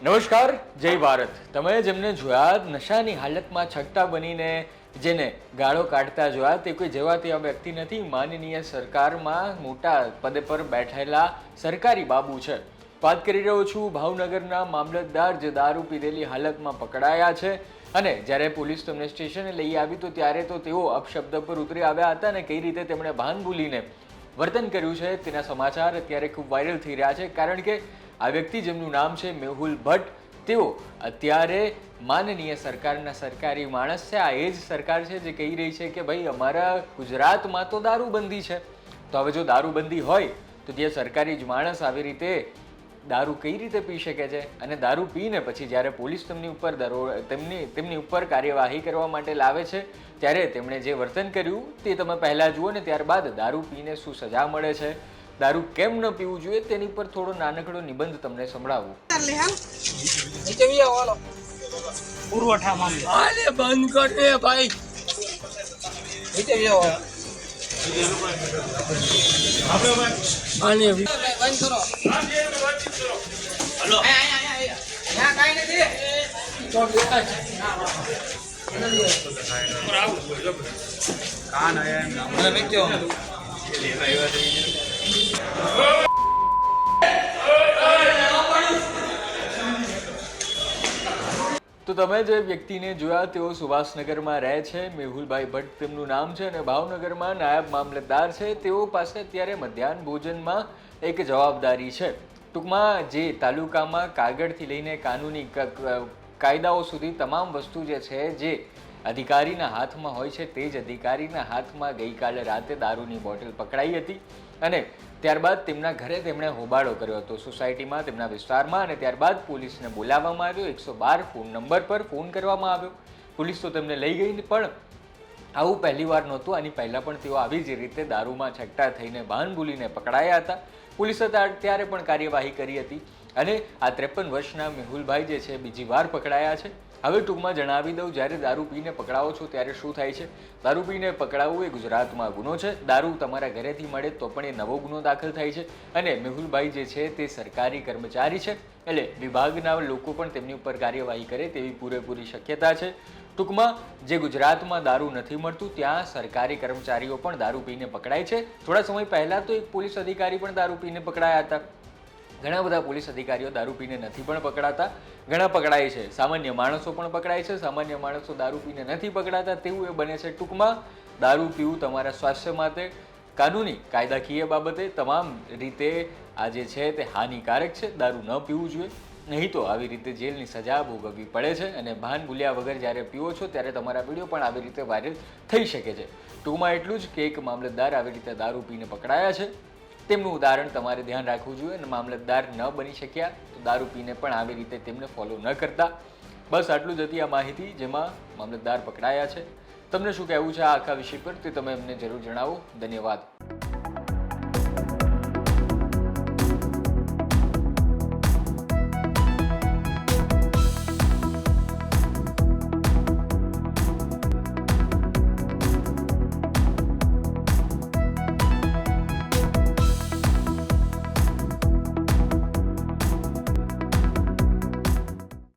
નમસ્કાર, જય ભારત. તમે જેમને જોયા નશાની હાલતમાં છકટા બનીને જેને ગાળો કાઢતા જોયા તે કોઈ જેવા તેવા વ્યક્તિ નથી. માનનીય સરકારમાં મોટા પદે પર બેઠેલા સરકારી બાબુ છે. વાત કરી રહ્યો છું ભાવનગરના મામલતદાર જે દારૂ પીધેલી હાલતમાં પકડાયા છે અને જ્યારે પોલીસ તેમને સ્ટેશને લઈ આવી તો ત્યારે તો તેઓ અપશબ્દ પર ઉતરી આવ્યા હતા અને કઈ રીતે તેમણે ભાન ભૂલીને વર્તન કર્યું છે તેના સમાચાર અત્યારે ખૂબ વાયરલ થઈ રહ્યા છે. કારણ કે આ વ્યક્તિ જેમનું નામ છે મેહુલ ભટ્ટ, તેઓ અત્યારે માનનીય સરકારના સરકારી માણસ છે. આ એ જ સરકાર છે જે કહી રહી છે કે ભાઈ અમારા ગુજરાતમાં તો દારૂબંધી છે. તો હવે જો દારૂબંધી હોય તો જે સરકારી જ માણસ આવી રીતે દારૂ કઈ રીતે પી શકે છે? અને દારૂ પીને પછી જ્યારે પોલીસ તેમની ઉપર કાર્યવાહી કરવા માટે લાવે છે ત્યારે તેમણે જે વર્તન કર્યું તે તમે પહેલાં જુઓ ને ત્યારબાદ દારૂ પીને શું સજા મળે છે, દારૂ કેમ ન પીવું જોઈએ તેની પર થોડો નાનકડો નિબંધ તમને સંભળાવું. બંધ કર દે ભાઈ. તો તમે જે વ્યક્તિને જોયા તેઓ સુભાષનગરમાં રહે છે. મેહુલભાઈ ભટ્ટ તેમનું નામ છે અને ભાવનગરમાં નાયબ મામલતદાર છે. તેઓ પાસે અત્યારે મધ્યાહન ભોજનમાં એક જવાબદારી છે. ટૂંકમાં જે તાલુકામાં કાગળથી લઈને કાનૂની કાયદાઓ સુધી તમામ વસ્તુ જે છે જે અધિકારીના હાથમાં હોય છે તે જ અધિકારીના હાથમાં ગઈકાલે રાતે દારૂની બોટલ પકડાઈ હતી અને ત્યારબાદ તેમના ઘરે તેમણે હોબાળો કર્યો હતો સોસાયટીમાં, તેમના વિસ્તારમાં. અને ત્યારબાદ પોલીસને બોલાવવામાં આવ્યો. 112 ફોન નંબર પર ફોન કરવામાં આવ્યો. પોલીસ તો તેમને લઈ ગઈ, પણ આવું પહેલી વાર નહોતું. આની પહેલાં પણ તેઓ આવી જ રીતે દારૂમાં છકટા થઈને ભાન ભૂલીને પકડાયા હતા. પોલીસે ત્યારે પણ કાર્યવાહી કરી હતી અને આ 53 વર્ષના મેહુલભાઈ જે છે બીજી વાર પકડાયા છે. હવે ટૂંકમાં જણાવી દઉં, જ્યારે દારૂ પીને પકડાવો છો ત્યારે શું થાય છે. દારૂ પીને પકડાવવું એ ગુજરાતમાં ગુનો છે. દારૂ તમારા ઘરેથી મળે તો પણ એ નવો ગુનો દાખલ થાય છે. અને મેહુલભાઈ જે છે તે સરકારી કર્મચારી છે, એટલે વિભાગના લોકો પણ તેમની ઉપર કાર્યવાહી કરે તેવી પૂરેપૂરી શક્યતા છે. ટૂંકમાં જે ગુજરાતમાં દારૂ નથી મળતું ત્યાં સરકારી કર્મચારીઓ પણ દારૂ પીને પકડાય છે. થોડા સમય પહેલાં તો એક પોલીસ અધિકારી પણ દારૂ પીને પકડાયા હતા. ઘણા બધા પોલીસ અધિકારીઓ દારૂ પીને નથી પણ પકડાતા, ઘણા પકડાય છે. સામાન્ય માણસો પણ પકડાય છે, સામાન્ય માણસો દારૂ પીને નથી પકડાતા, તેવું એ બને છે. ટૂંકમાં દારૂ પીવું તમારા સ્વાસ્થ્ય માટે કાનૂની કાયદાકીય બાબતે તમામ રીતે આ જે છે તે હાનિકારક છે. દારૂ ન પીવું જોઈએ, નહીં તો આવી રીતે જેલની સજા ભોગવવી પડે છે. અને ભાન ભૂલ્યા વગર જ્યારે પીવો છો ત્યારે તમારા વિડીયો પણ આવી રીતે વાયરલ થઈ શકે છે. ટૂંકમાં એટલું જ કે એક મામલતદાર આવી રીતે દારૂ પીને પકડાયા છે, તેમનું ઉદાહરણ તમારે ધ્યાન રાખવું જોઈએ. અને મામલતદાર ન બની શક્યા તો દારૂ પીને પણ આવી રીતે તેમને ફોલો ન કરતા. બસ આટલું જ હતી આ માહિતી જેમાં મામલતદાર પકડાયા છે. તમને શું કહેવું છે આ આખા વિષય પર તે તમે અમને જરૂર જણાવો. ધન્યવાદ.